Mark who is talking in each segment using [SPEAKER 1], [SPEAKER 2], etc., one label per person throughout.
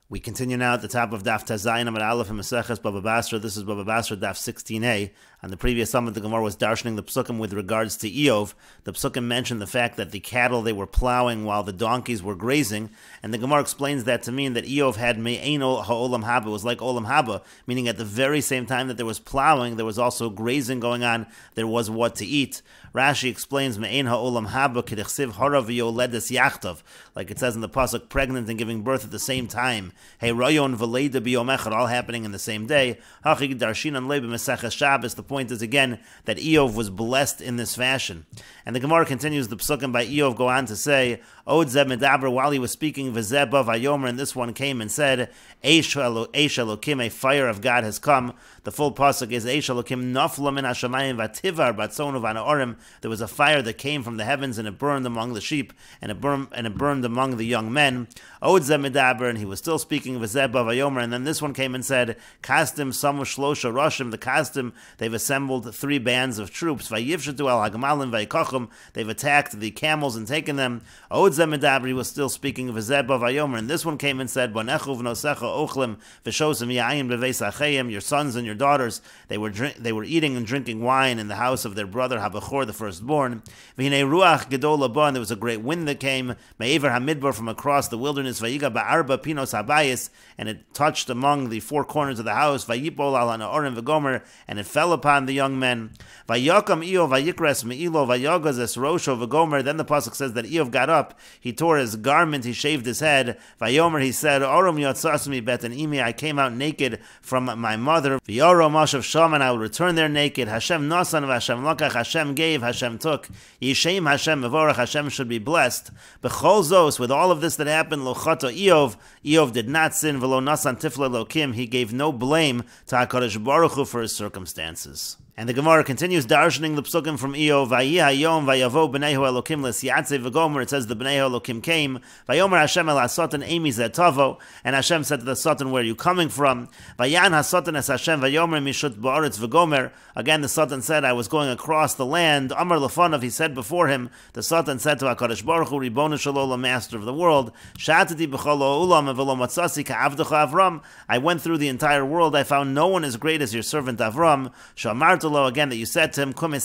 [SPEAKER 1] We continue now at the top of Daf Tazayin Amar Aleph and Meseches Bava Basra. This is Bava Basra Daf 16a. On the previous summit, the Gemara was darshaning the psukim with regards to Eov. The psukim mentioned the fact that the cattle they were plowing while the donkeys were grazing, and the Gemara explains that to mean that Eov had me'eno ha'olam haba. It was like olam haba, meaning at the very same time that there was plowing, there was also grazing going on. There was what to eat. Rashi explains me'en ha'olam haba k'dechsiv harav yoledes yachtav, like it says in the pasuk, pregnant and giving birth at the same time. Hey rayon v'leida biyomechad, all happening in the same day. Hachig darshinan lebe Meseches Shabbos. The point is again that Eov was blessed in this fashion. And the Gemara continues the psukim by Eov go on to say, Od zeb medaber, while he was speaking, v'zeh bava yomer, and this one came and said, Eish Elokim, a fire of God has come. The full pasuk is Eish Elokim nafla min hashamayim v'tivar batzonu v'anaorim. There was a fire that came from the heavens and it burned among the sheep and it burned among the young men. Od zeh medaber, and he was still speaking v'zeh bava yomer, and then this one came and said, Kastim samu shlosha roshim, the Kastim, they've assembled 3 bands of troops. Vayivshatu al hagmalim vayikachum, they've attacked the camels and taken them. Od zeh medaber, he was still speaking v'zeh bava yomer, and this one came and said, Bonechu v'nosecha ochlim v'shosim yayin beveis achayim, your sons and your daughters, they were eating and drinking wine in the house of their brother Habachor, the firstborn. V'hinei ruach gedol laba, and there was a great wind that came, me'ever hamidbar, from across the wilderness, vayiga ba'arba pinos habayis, and it touched among the 4 corners of the house, vayipol al hanaorim v'gomer, and it fell upon the young men. Vayakam Eov vayikres me'ilo vayagaz es rosho v'gomer. Then the pasuk says that Eov got up, he tore his garment, he shaved his head. Vayomer, he said, Orom yotzasmi betan imi, I came out naked from my mother. V'yoro mashav sham, and I will return there naked. Hashem nasan v'Hashem lakach, Hashem gave, Hashem took. Yishem Hashem mevorach, Hashem should be blessed. B'chol zos, with all of this that happened, lo chato Eov, Eov did not sin, v'lo nasan tifla lokim, he gave no blame to HaKadosh Baruch Hu for his circumstances. And the Gemara continues darshaning the psukim from Eov. Vayi hayom vayavo b'nei Elokim l'siyatze v'gomer. It says the b'nei Elokim came. Vayomer Hashem el hasotan emi zetavo. And Hashem said to the Satan, where are you coming from? Vayan hasotan es Hashem vayomer mishut ba'aretz v'gomer. Again the Satan said, I was going across the land. Amar lefonav, he said before him. The Satan said to HaKadosh Baruch Hu, Ribono Shalom, Master of the world, Shatati b'chol ha'olam v'lo matzasi ka'avdecha Avram. I went through the entire world. I found no one as great as your servant Avram. Shamartu again, that you said to him, you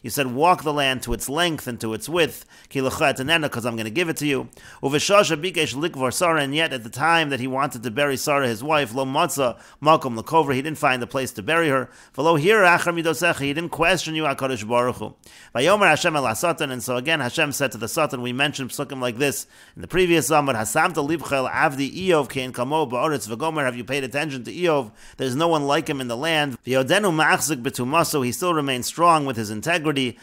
[SPEAKER 1] said, walk the land to its length and to its width, because I'm going to give it to you. And yet at the time that he wanted to bury Sarah, his wife, he didn't find a place to bury her. He didn't question you, HaKadosh Baruch Hu. And so again Hashem said to the Satan, we mentioned psukim like this in the previous Amar, have you paid attention to Eov? There's no one like him in the land. He still remains strong with his integrity.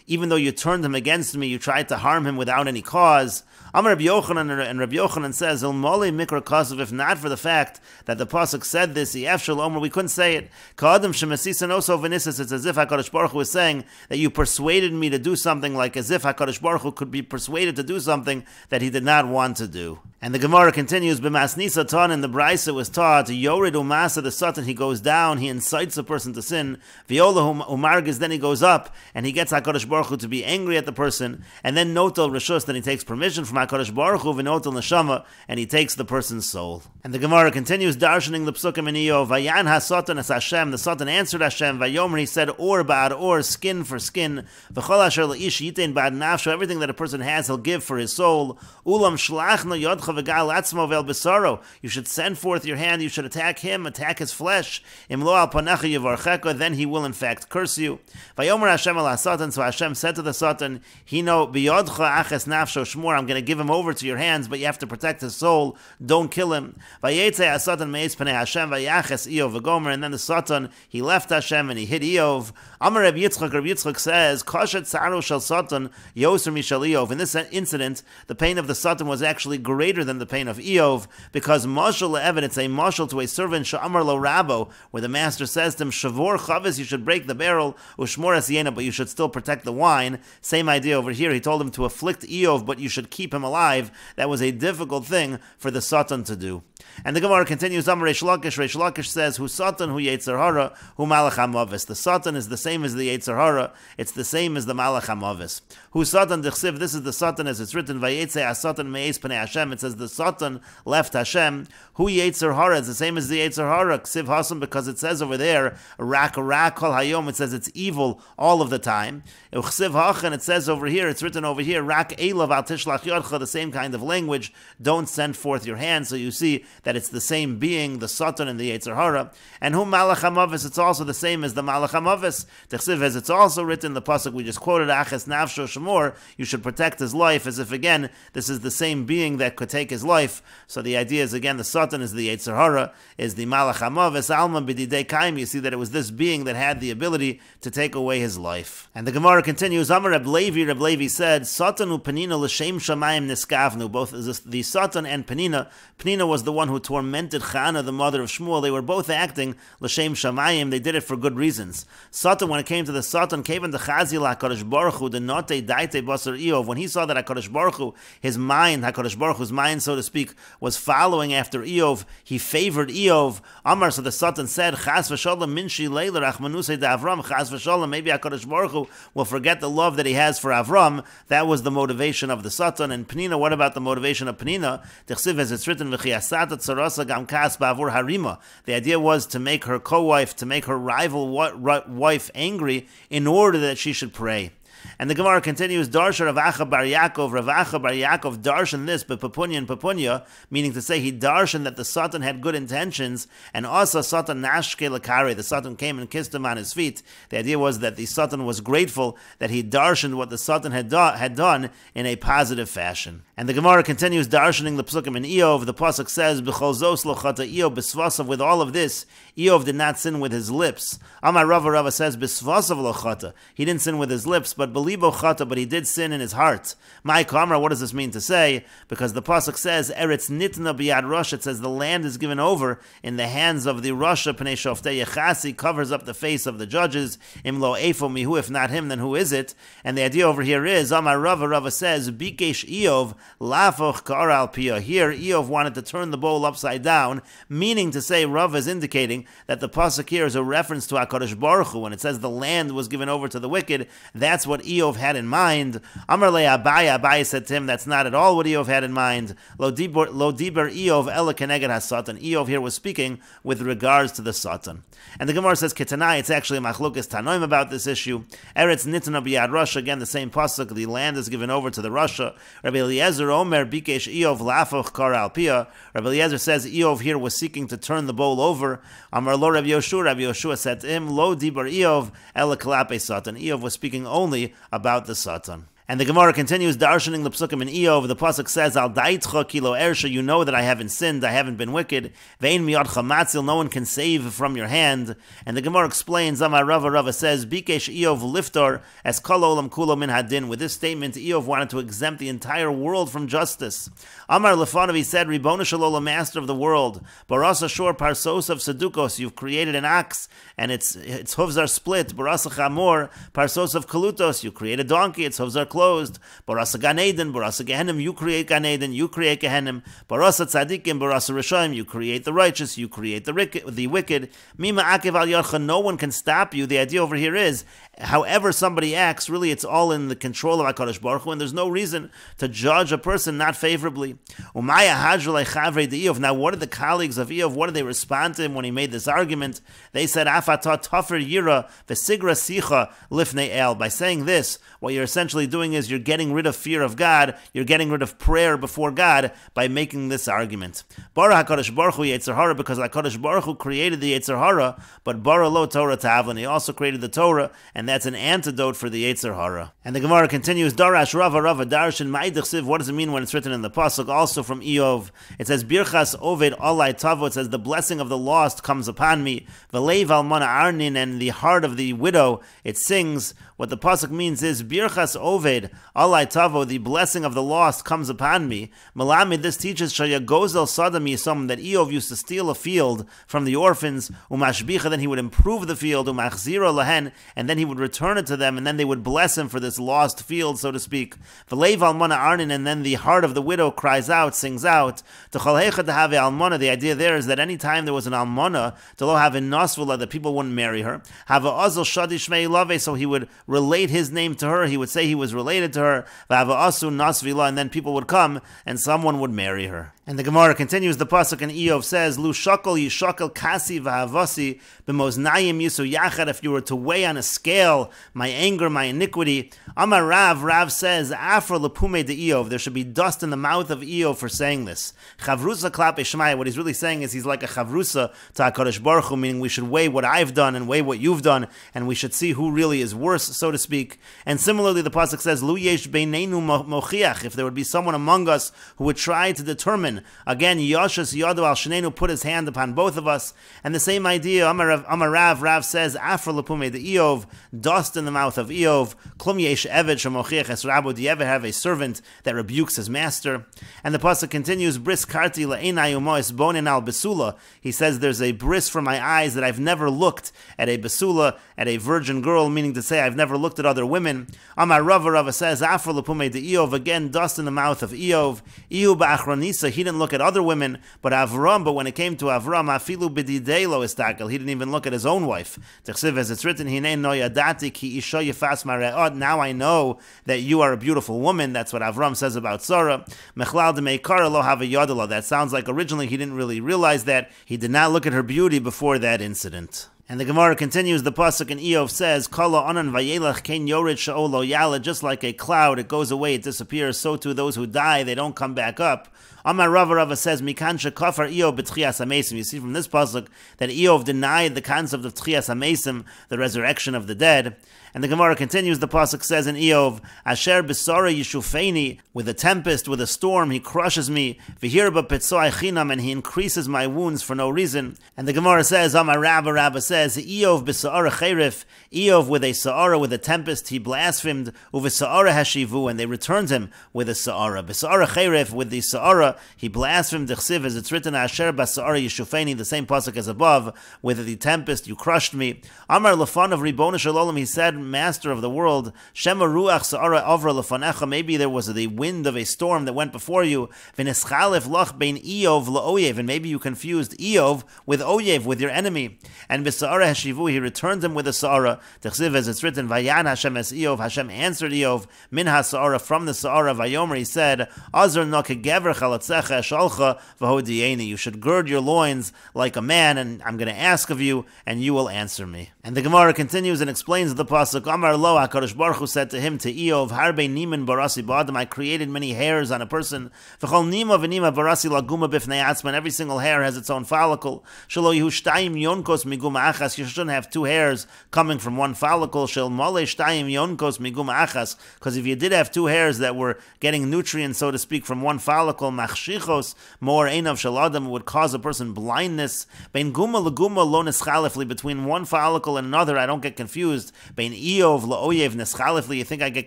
[SPEAKER 1] Even though you turned him against me, you tried to harm him without any cause. Amar Rabbi Yochanan, and Rabbi Yochanan says, if not for the fact that the pasuk said this, we couldn't say it. It's as if HaKadosh Baruch Hu was saying that you persuaded me to do something, like as if HaKadosh Baruch Hu could be persuaded to do something that he did not want to do. And the Gemara continues, B'masnisa ton, in the Brisa was taught, Yored umasa, the Satan, he goes down, he incites a person to sin. V'yola umargiz, then he goes up, and he gets HaKadosh Baruch Hu to be angry at the person, and then notel reshus, then he takes permission from HaKadosh Baruch Hu, v'notel neshama, and he takes the person's soul. And the Gemara continues darshaning the psukim in Eov, Vayan ha-Satan as Hashem, the Satan answered Hashem, Vayomer, he said, or ba'ad or, skin for skin, v'chol asher le'ish yitein ba'ad nafsho, everything that a person has, he'll give for his soul. Ulam shlachno yodcha v'gal atzmo vel besaro, you should send forth your hand, you should attack him, attack his flesh. Imlo al panacha yivarcheka, then he will in fact curse you. Vayomer Hashem al ha-Satan, so Hashem said to the Satan, Hino biyodcha aches nafsho shmur, I'm going to give him over to your hands, but you have to protect his soul, don't kill him. Vayetze ha-Satan me'etz panei Hashem vayaches Eov v'gomer, and then the Satan, he left Hashem and he hit Eov. Amar Rabbi Yitzchak says, Kashet tzaro shel Satan yoser mishal Eov. In this incident, the pain of the Satan was actually greater greater than the pain of Eov, because mashal le'evet, it's a mashal to a servant, sha'amar lo rabo, where the master says to him, shavor chavis, you should break the barrel, ushmor esiyena, but you should still protect the wine. Same idea over here. He told him to afflict Eov, but you should keep him alive. That was a difficult thing for the Satan to do. And the Gemara continues, Amar Reish Lakish says, Hu Satan, hu Yetzer Hara, hu Malach HaMavis. The Satan is the same as the Yetzer Hara. It's the same as the Malach HaMavis. Hu Satan Dechsiv, this is the Satan as it's written, Vayetze HaSatan Me'ez Pnei Hashem. It says the Satan left Hashem. Hu Yetzer Hara, it's the same as the Yetzer Hara. Ksiv Hasam, because it says over there, Rak Kol Hayom, it says it's evil all of the time. Uchsiv Hachan, it says over here, it's written over here, Rak Elav Al Tishlach Yodcha, the same kind of language. Don't send forth your hand. So you see that it's the same being, the Satan and the Yetzer Hara. And whom Malach HaMavis, it's also the same as the Malach HaMavis. Techsiv, as it's also written, the pasuk we just quoted, Aches Nafsho Shemor, you should protect his life, as if again, this is the same being that could take his life. So the idea is again, the Satan is the Yetzer Hara, is the Malach HaMavis, Alma B'didei Kaim. You see that it was this being that had the ability to take away his life. And the Gemara continues, Amar Reb Levi said, Satan u Penina l'shem shamayim niskavnu. Both the Satan and Penina. Penina was the one who tormented Chana, the mother of Shmuel. They were both acting l'shem shamayim. They did it for good reasons. Satan, when it came to the Satan, came into Chazi l'HaKadosh Baruch Hu, the note daite basar Eov. When he saw that HaKadosh Baruch Hu, his mind, HaKadosh Baruch Hu's mind, so to speak, was following after Eov, he favored Eov. Amar, so the Satan said, Chas v'shalom minshi leila rachmanusei da Avram. Chas v'shalom, maybe HaKadosh Baruch Hu will forget the love that he has for Avram. That was the motivation of the Satan. And Penina, what about the motivation of Penina? Techsiv, as it's written, V'chiyasat tzarasa gam kas ba'avur harima. The idea was to make her co-wife, to make her rival wife angry in order that she should pray. And the Gemara continues, Darsha Rav Acha Bar Yaakov darshan this, but Papunya, meaning to say he darshan that the Satan had good intentions, and also Satan nashke lakare, the Satan came and kissed him on his feet. The idea was that the Satan was grateful that he darshaned what the Satan had done in a positive fashion. And the Gemara continues darshaning the Psukim in Eov. The Pasuk says, B'chol zos lo chata Eov b'svasav. With all of this, Eov did not sin with his lips. Amar Rava says, B'svasav lo chata. He didn't sin with his lips, but belibo chata, but he did sin in his heart. My kamra, what does this mean to say? Because the pasuk says, Eretz nitna biyad Rosh. It says the land is given over in the hands of the Rosh Pnei Shoftei Yechasi, covers up the face of the judges. Imlo efo mihu, if not him, then who is it? And the idea over here is, Amar Rava says, Bikesh Eov lafoch kar al piyah. Here, Eov wanted to turn the bowl upside down, meaning to say, Rava is indicating that the pasuk here is a reference to HaKadosh Baruch Hu. When it says the land was given over to the wicked, that's what Eov had in mind. Amar le Abai said to him, that's not at all what Eov had in mind. Lo diber Eov ela keneged ha-Satan. Eov here was speaking with regards to the Satan. And the Gemara says, Ketanai, it's actually a machlokes tanoim about this issue. Eretz nitna biyad Rasha, again the same pasuk, the land is given over to the Rasha. Rabbi Eliezer Omer bikesh Eov lafoch kar al piyah. Rabbi Eliezer says Eov here was seeking to turn the bowl over. Amar lo Rabbi Yoshua said to him, Lo diber Eov ela kalape Satan. Eov was speaking only about the Satan. And the Gemara continues darshaning the Psukim in Eov. The pasuk says, Al daitcha kilo ersha, you know that I haven't sinned, I haven't been wicked. Vein miyadcha matzil, no one can save from your hand. And the Gemara explains, Amar Rava says, Bikesh Eov liftar as kol olam kulo min hadin. With this statement, Eov wanted to exempt the entire world from justice. Amar Lefanov, he said, Ribona Shalom, master of the world. Barasa shor parsos of sedukos, you've created an ox, and its hooves are split. Barasa chamor parsos of kalutos, you create a donkey, its hooves are closed. Barasa Gan Eden, Barasa Gehenim, you create Gan Eden, you create Gehenim. Barasa Tzadikim, Barasa Rishayim, you create the righteous, you create the wicked. Mima Akev Al Yarcha, no one can stop you. The idea over here is, however somebody acts, really it's all in the control of HaKadosh Baruch Hu, and there's no reason to judge a person not favorably. Umaya Hajrulai Chavre de Eov. Now, what did the colleagues of Eov, what did they respond to him when he made this argument? They said, Afata Tofer Yira Vesigra Sicha Lifnei El. By saying this, what you're essentially doing is you're getting rid of fear of God, you're getting rid of prayer before God by making this argument. Bara HaKadosh Baruch Hu Yetzer Hara, because HaKadosh Baruch Hu created the Yetzer Hara, but Bara Lo Torah Tavlin, he also created the Torah, and that's an antidote for the Yetzer Hara. And the Gemara continues, Darash Rava Darshan Ma'idachsiv. What does it mean when it's written in the pasuk? Also from Eov, it says Birchas Oved Alai Tavo. It says the blessing of the lost comes upon me. V'leiv Almana Arnin, and the heart of the widow, it sings. What the pasuk means is Birchas Oved chesed, alai tavo, the blessing of the lost comes upon me. Malamid, this teaches shayagozel sadam yisom, that Eov used to steal a field from the orphans, umashbicha, then he would improve the field, umachzira lahen, and then he would return it to them, and then they would bless him for this lost field, so to speak. V'leiv almana arnin, and then the heart of the widow cries out, sings out. T'chalhecha have almana, the idea there is that any time there was an almana, to lo have nasvula, that people wouldn't marry her. Have a azal shadi shmei lave, so he would relate his name to her, he would say he was related to her, v'hava asu nasvila, and then people would come, and someone would marry her. And the Gemara continues, the pasuk in Eov says, Lu shakal yishakal kasi v'havasi b'moznayim yisu yachad, if you were to weigh on a scale my anger, my iniquity. Amar Rav says, Afra lepume de Eov, there should be dust in the mouth of Eov for saying this. Chavrusa klap eshmaya, what he's really saying is he's like a chavrusa to HaKadosh Baruch Hu, meaning we should weigh what I've done and weigh what you've done, and we should see who really is worse, so to speak. And similarly, the pasuk says, Lu yesh beinenu mochiach, if there would be someone among us who would try to determine. Again, Yashas Yadu al Shnenu, put his hand upon both of us. And the same idea, Amar Rav says, Afra lepume de Eov, dust in the mouth of Eov. Klum yesh eved shemochiach es rabo, do you ever have a servant that rebukes his master? And the pasuk continues, Bris karti le'enai umois bonin al besula. He says, there's a bris for my eyes that I've never looked at a besula, at a virgin girl, meaning to say I've never looked at other women. Amar Rava says, Afra lepume de Eov, again, dust in the mouth of Eov. Ehu ba'achronisa, he didn't look at other women, but when it came to Avram, afilu b'didei lo istakel, he didn't even look at his own wife. T'chsiv, as it's written, Hinei no yadati ki isha yefas mareot, now I know that you are a beautiful woman. That's what Avram says about Sarah. Mechlal demeikara lo hava yadala, that sounds like originally he didn't really realize that. He did not look at her beauty before that incident. And the Gemara continues, the pasuk in Eov says, Kala anan vayelach ken yored sha'olo yala, just like a cloud, it goes away, it disappears, so too those who die, they don't come back up. Amar Rava says, Mikan shekafar Eov b'tchias hamesim. You see from this pasuk that Eov denied the concept of tchias hamesim, the resurrection of the dead. And the Gemara continues, the pasuk says in Eov, Asher b'sara yishufeini, with a tempest, with a storm, he crushes me. V'hir b'petzoai chinam, and he increases my wounds for no reason. And the Gemara says, Amar Rava says, Eov b'sa'ara cherif, Eov with a sa'ara, with a tempest, he blasphemed, u'v'sa'ara hashivu, and they returned him with a sa'ara. B'sa'ara cherif, with the sa'ara, he blasphemed, d'chsiv, as it's written, Asher b'sa'ara yishufeini, the same pasuk as above, with the tempest, you crushed me. Amar lefan of Ribbono shel Olam, he said, Master of the world, Shema ruach sa'ara avra lefanecha, maybe there was the wind of a storm that went before you, v'neschalef lach bein Eov la'oyev, and maybe you confused Eov with Oyev, with your enemy. And b'sa'ara hashivu, he returned him with a sa'ara. T'chsiv, as it's written, Vayan Hashem es Eov, Hashem answered Eov, min ha-sa'ara, from the sa'ara, Vayomer, he said, Azar no kegever chalatzecha eshalcha v'hodieni, you should gird your loins like a man, and I'm going to ask of you, and you will answer me. And the Gemara continues and explains the pasuk, Amar lo, HaKadosh Baruch Hu said to him, to Eov, Harbe niman barasi ba'adam, I created many hairs on a person, v'chol nima v'nima barasi laguma b'fnei atzma, and every single hair has its own follicle, shelo yehu shtayim yonkos miguma achas, you shouldn't have two hairs coming from one follicle, shel mole shtayim yonkos miguma achas, because if you did have two hairs that were getting nutrients, so to speak, from one follicle, machshichos, more einav shel adam, would cause a person blindness. Bein guma leguma lo neschalefli, between one follicle and another, I don't get confused. Bein Eov la'oyev neschalefli, you think I get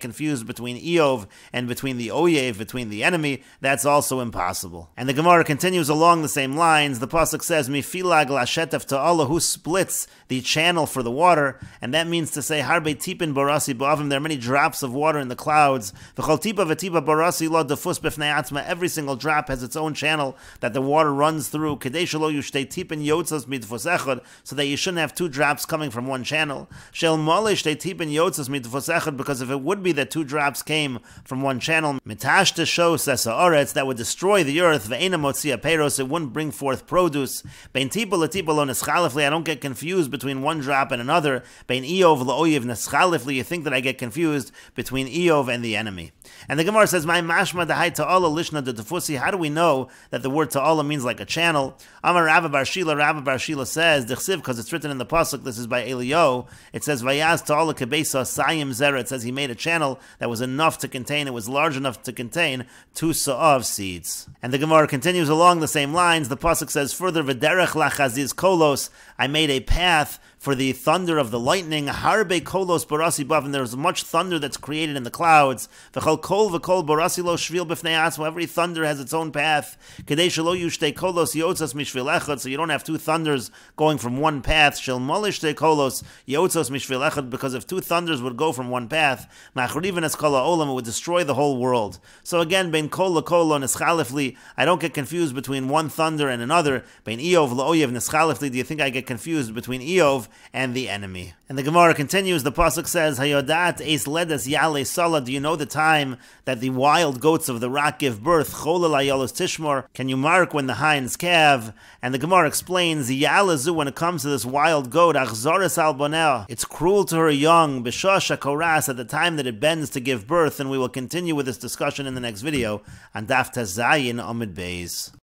[SPEAKER 1] confused between Eov and between the Oyev, between the enemy? That's also impossible. And the Gemara continues along the same lines. The pasuk says, Mifilag lashetef ta'ala, who splits the channel for the water, and that means to say, Harbe tipin barasi ba'avim, there are many drops of water in the clouds. V'chol tipa v'tipa barasi lo defus b'fnei atzma, every single drop has its own channel that the water runs through. Kedei shelo yushtei tipin yotzas midfus echad, so that you shouldn't have two drops coming from one channel. Shel mole shtei tipin yotzas midfus echad, because if it would be that two drops came from one channel, mitashta shos esaoretz, that would destroy the earth, ve'ena motzia peiros, it wouldn't bring forth produce. Bein tipa letipa lo neschalefli, I don't get confused between one drop and another. Bein Eov la'oyev neschalefli, you think that I get confused between Eov and the enemy. And the Gemara says, "My mashma dahai ta'ala lishna de tefusi." How do we know that the word ta'ala means like a channel? Amar Rabba Bar Shila. Rabba Bar Shila says, "Dechsiv," because it's written in the pasuk. This is by Elio. It says, "Vayaz ta'ala kebesa sayim zera." It says he made a channel that was enough to contain. It was large enough to contain 2 sa'av seeds. And the Gemara continues along the same lines. The pasuk says further, "V'derech lachaziz kolos." I made a path path for the thunder of the lightning. Harbe kolos barasi bav, and there's much thunder that's created in the clouds. V'chol kol v'kol barasi lo shvil b'fnei atzmo. Every thunder has its own path. Kedei shelo yushtei kolos yotzas mishvil echad, so you don't have two thunders going from one path. Shel molish te kolos yotzas mishvil echad, because if two thunders would go from one path, machriven es kol ha'olam, it would destroy the whole world. So again, bein kol l'kol lo neschalifli, I don't get confused between one thunder and another. Bein Eov la'oyev neschalifli, do you think I get confused between Eov and the enemy? And the Gemara continues, the pasuk says, Hayodat eis ledes yale sala, do you know the time that the wild goats of the rock give birth? Cholel ayolos tishmor, can you mark when the hinds calve? And the Gemara explains, Yalazu, when it comes to this wild goat, achzoris al bonel, it's cruel to her young, b'shosh koras, at the time that it bends to give birth. And we will continue with this discussion in the next video on Daf Tazayin Amid Beis.